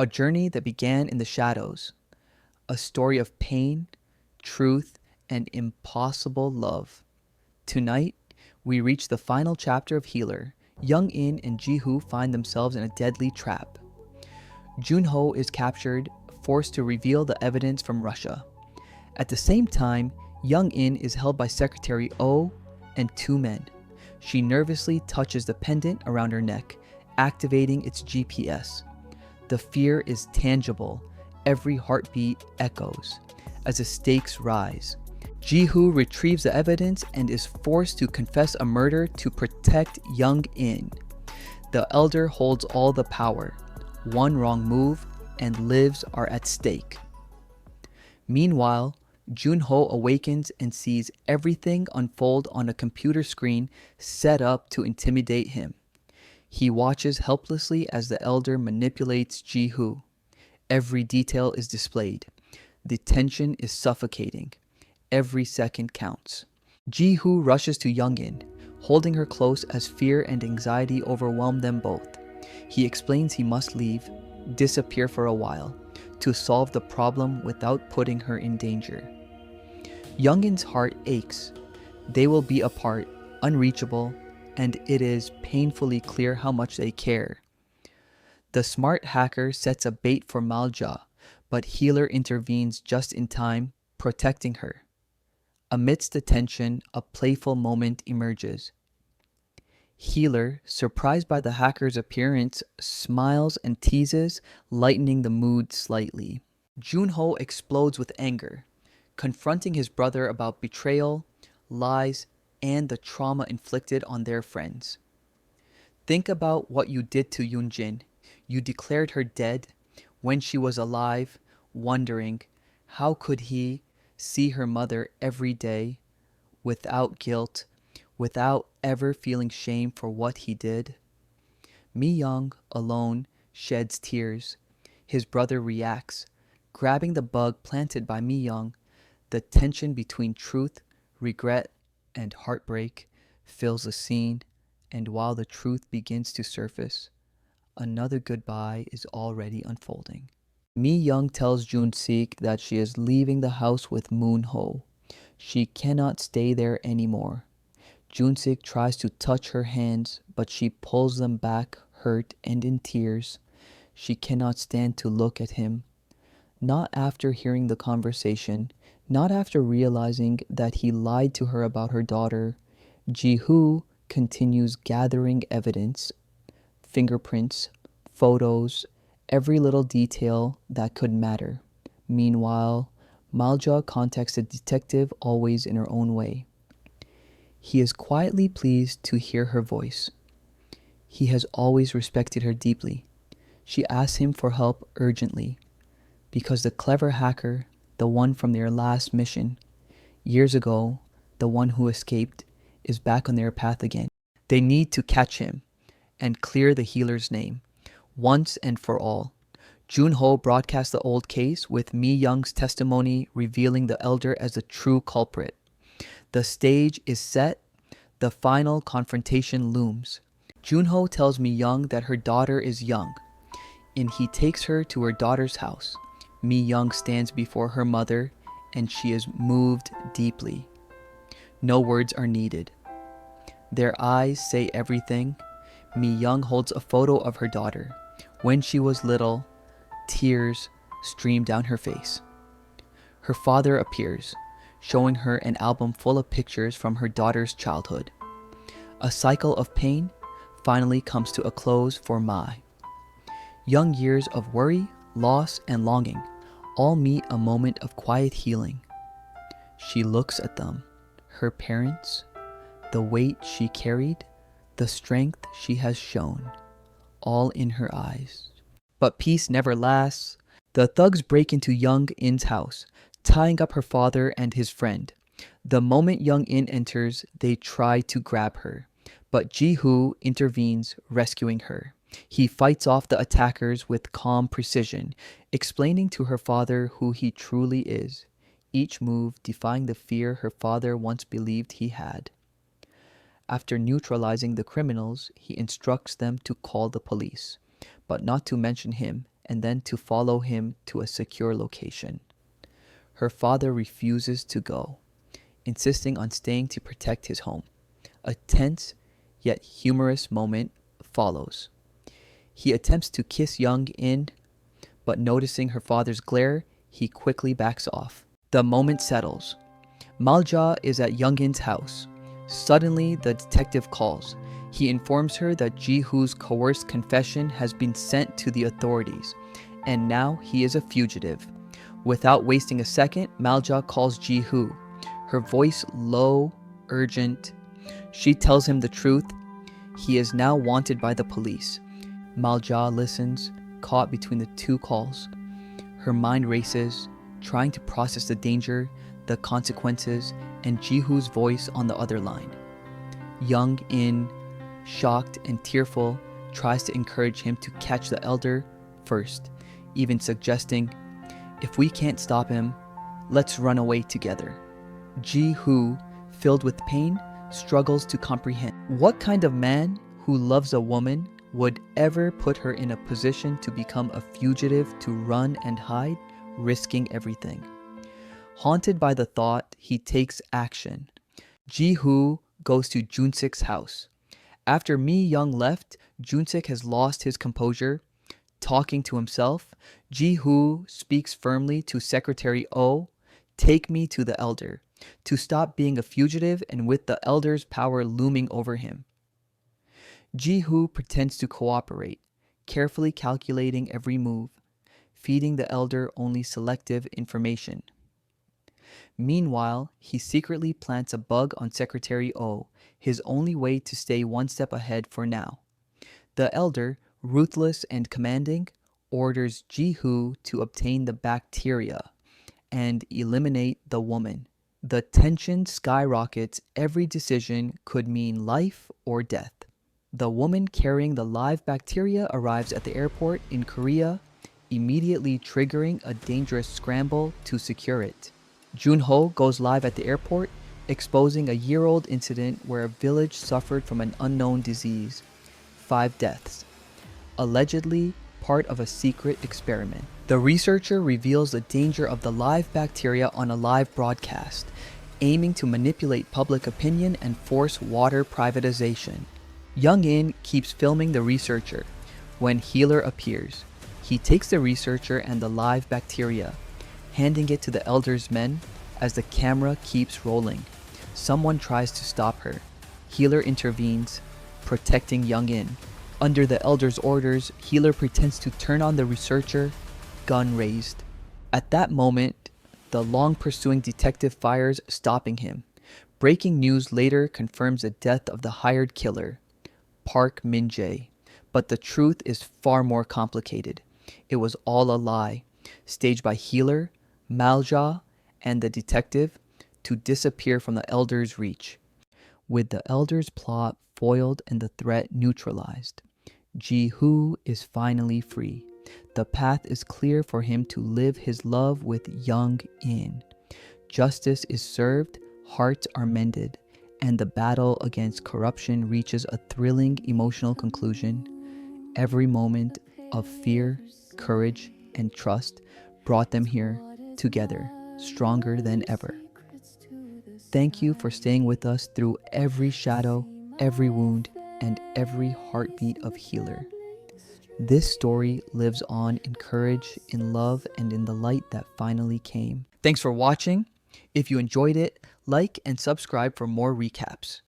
A journey that began in the shadows, a story of pain, truth, and impossible love. Tonight, we reach the final chapter of Healer. Young In and Ji-hoo find themselves in a deadly trap. Junho is captured, forced to reveal the evidence from Russia. At the same time, Young In is held by Secretary Oh and two men. She nervously touches the pendant around her neck, activating its GPS. The fear is tangible. Every heartbeat echoes as the stakes rise. Ji-hoo retrieves the evidence and is forced to confess a murder to protect Young In. The elder holds all the power. One wrong move and lives are at stake. Meanwhile, Junho awakens and sees everything unfold on a computer screen set up to intimidate him. He watches helplessly as the elder manipulates Ji-hoo. Every detail is displayed. The tension is suffocating. Every second counts. Ji-hoo rushes to Young-in, holding her close as fear and anxiety overwhelm them both. He explains he must leave, disappear for a while, to solve the problem without putting her in danger. Young-in's heart aches. They will be apart, unreachable, and it is painfully clear how much they care. The smart hacker sets a bait for Malja, but Healer intervenes just in time, protecting her. Amidst the tension, a playful moment emerges. Healer, surprised by the hacker's appearance, smiles and teases, lightening the mood slightly. Junho explodes with anger, confronting his brother about betrayal, lies, and the trauma inflicted on their friends. Think about what you did to Yoonjin. You declared her dead when she was alive, wondering how could he see her mother every day without guilt, without ever feeling shame for what he did. Mi Young, alone, sheds tears. His brother reacts, grabbing the bug planted by Mi Young. The tension between truth, regret, and heartbreak fills the scene, and while the truth begins to surface, another goodbye is already unfolding. Mi Young tells Jun-sik that she is leaving the house with Moon-ho. She cannot stay there anymore. Jun-sik tries to touch her hands, but she pulls them back, hurt and in tears. She cannot stand to look at him. Not after hearing the conversation, not after realizing that he lied to her about her daughter. Ji-hoo continues gathering evidence, fingerprints, photos, every little detail that could matter. Meanwhile, Malja contacts the detective, always in her own way. He is quietly pleased to hear her voice. He has always respected her deeply. She asks him for help urgently, because the clever hacker, the one from their last mission, years ago, the one who escaped, is back on their path again. They need to catch him and clear the healer's name, once and for all. Junho broadcasts the old case, with Mi Young's testimony revealing the elder as the true culprit. The stage is set. The final confrontation looms. Junho tells Mi Young that her daughter is young, and he takes her to her daughter's house. Mi Young stands before her mother, and she is moved deeply. No words are needed. Their eyes say everything. Mi Young holds a photo of her daughter. When she was little, tears stream down her face. Her father appears, showing her an album full of pictures from her daughter's childhood. A cycle of pain finally comes to a close for Mai. Young years of worry, loss, and longing all meet a moment of quiet healing. She looks at them, her parents, the weight she carried, the strength she has shown, all in her eyes. But peace never lasts. The thugs break into Young In's house, tying up her father and his friend. The moment Young In enters, they try to grab her, but Ji-hoo intervenes, rescuing her. He fights off the attackers with calm precision, explaining to her father who he truly is, each move defying the fear her father once believed he had. After neutralizing the criminals, he instructs them to call the police, but not to mention him and then to follow him to a secure location. Her father refuses to go, insisting on staying to protect his home. A tense yet humorous moment follows. He attempts to kiss Young In, but noticing her father's glare, he quickly backs off. The moment settles. Malja is at Young In's house. Suddenly, the detective calls. He informs her that Ji-Hoo's coerced confession has been sent to the authorities, and now he is a fugitive. Without wasting a second, Malja calls Ji-Hoo, her voice low, urgent. She tells him the truth. He is now wanted by the police. Malja listens, caught between the two calls. Her mind races, trying to process the danger, the consequences, and Ji-Hoo's voice on the other line. Young In, shocked and tearful, tries to encourage him to catch the elder first, even suggesting, "If we can't stop him, let's run away together." Ji-Hoo, filled with pain, struggles to comprehend. What kind of man who loves a woman would ever put her in a position to become a fugitive, to run and hide, risking everything? Haunted by the thought, he takes action. Ji-Hoo goes to Junsik's house. After Mi Young left, Junsik has lost his composure. Talking to himself, Ji-Hoo speaks firmly to Secretary Oh, "Take me to the elder," to stop being a fugitive and with the elder's power looming over him. Ji-Hoo pretends to cooperate, carefully calculating every move, feeding the elder only selective information. Meanwhile, he secretly plants a bug on Secretary Oh, his only way to stay one step ahead for now. The elder, ruthless and commanding, orders Ji-Hoo to obtain the bacteria and eliminate the woman. The tension skyrockets. Every decision could mean life or death. The woman carrying the live bacteria arrives at the airport in Korea, immediately triggering a dangerous scramble to secure it. Jun-ho goes live at the airport, exposing a year-old incident where a village suffered from an unknown disease. 5 deaths. Allegedly part of a secret experiment. The researcher reveals the danger of the live bacteria on a live broadcast, aiming to manipulate public opinion and force water privatization. Young In keeps filming the researcher. When Healer appears, he takes the researcher and the live bacteria, handing it to the elder's men. As the camera keeps rolling, someone tries to stop her. Healer intervenes, protecting Young In. Under the elder's orders, Healer pretends to turn on the researcher, gun raised. At that moment, the long-pursuing detective fires, stopping him. Breaking news later confirms the death of the hired killer, Park Min-jae. But the truth is far more complicated. It was all a lie, staged by Healer, Malja, and the detective to disappear from the elder's reach. With the elder's plot foiled and the threat neutralized, Ji-Hoo is finally free. The path is clear for him to live his love with Young In. Justice is served, hearts are mended, and the battle against corruption reaches a thrilling emotional conclusion. Every moment of fear, courage, and trust brought them here together, stronger than ever. Thank you for staying with us through every shadow, every wound, and every heartbeat of Healer. This story lives on in courage, in love, and in the light that finally came. Thanks for watching. If you enjoyed it, like and subscribe for more recaps.